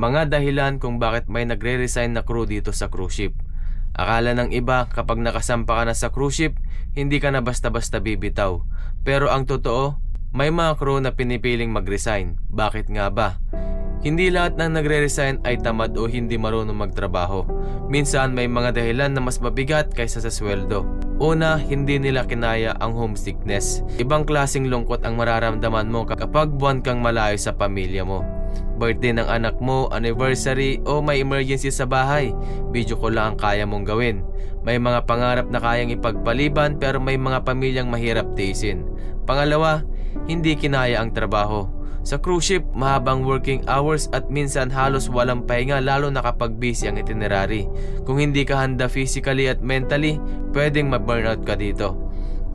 Mga dahilan kung bakit may nagre-resign na crew dito sa cruise ship. Akala ng iba kapag nakasampa ka na sa cruise ship, hindi ka na basta-basta bibitaw. Pero ang totoo, may mga crew na pinipiling mag-resign. Bakit nga ba? Hindi lahat ng nagre-resign ay tamad o hindi marunong magtrabaho. Minsan may mga dahilan na mas mabigat kaysa sa sweldo. Una, hindi nila kinaya ang homesickness. Ibang klaseng lungkot ang mararamdaman mo kapag buwan kang malayo sa pamilya mo. Birthday ng anak mo, anniversary o may emergency sa bahay, video call lang ang kaya mong gawin. May mga pangarap na kayang ipagpaliban pero may mga pamilyang mahirap tiisin. Pangalawa, hindi kinaya ang trabaho. Sa cruise ship, mahabang working hours at minsan halos walang pahinga lalo na kapag busy ang itinerary. Kung hindi ka handa physically at mentally, pwedeng ma-burnout ka dito.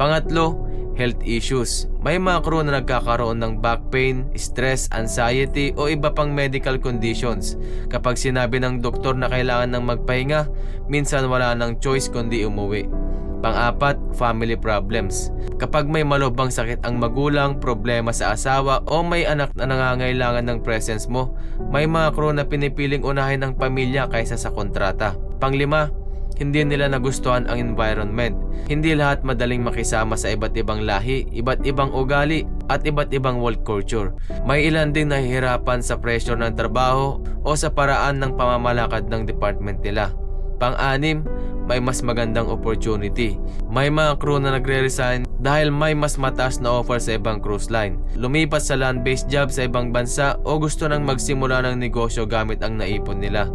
Pangatlo, health issues. May mga crew na nagkakaroon ng back pain, stress, anxiety o iba pang medical conditions. Kapag sinabi ng doktor na kailangan ng magpahinga, minsan wala nang choice kundi umuwi. Pang-apat, family problems. Kapag may malubhang sakit ang magulang, problema sa asawa o may anak na nangangailangan ng presence mo, may mga crew na pinipiling unahin ang pamilya kaysa sa kontrata. Panglima, hindi nila nagustuhan ang environment. Hindi lahat madaling makisama sa iba't ibang lahi, iba't ibang ugali at iba't ibang world culture. May ilan din nahihirapan sa pressure ng trabaho o sa paraan ng pamamalakad ng department nila. Pang-anim, may mas magandang opportunity. May mga crew na nagre-resign dahil may mas mataas na offer sa ibang cruise line, lumipat sa land-based job sa ibang bansa o gusto nang magsimula ng negosyo gamit ang naipon nila.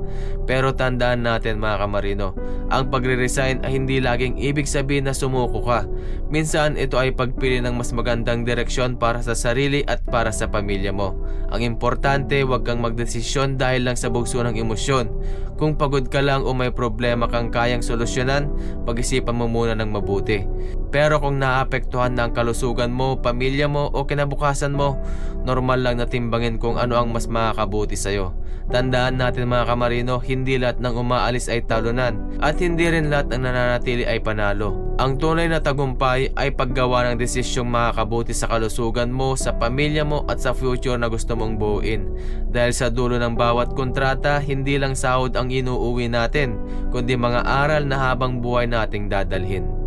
Pero tandaan natin mga kamarino, ang pagre-resign ay hindi laging ibig sabihin na sumuko ka. Minsan ito ay pagpili ng mas magandang direksyon para sa sarili at para sa pamilya mo. Ang importante, huwag kang magdesisyon dahil lang sa bugso ng emosyon. Kung pagod ka lang o may problema kang kayang solusyonan, pag-isipan mo muna ng mabuti. Pero kung naapektuhan na ang kalusugan mo, pamilya mo o kinabukasan mo, normal lang na timbangin kung ano ang mas makakabuti sa'yo. Tandaan natin mga kamarino, hindi lahat ng umaalis ay talunan at hindi rin lahat ng nananatili ay panalo. Ang tunay na tagumpay ay paggawa ng desisyong makakabuti sa kalusugan mo, sa pamilya mo at sa future na gusto mong buuin. Dahil sa dulo ng bawat kontrata, hindi lang sahod ang inuuwi natin, kundi mga aral na habang buhay nating dadalhin.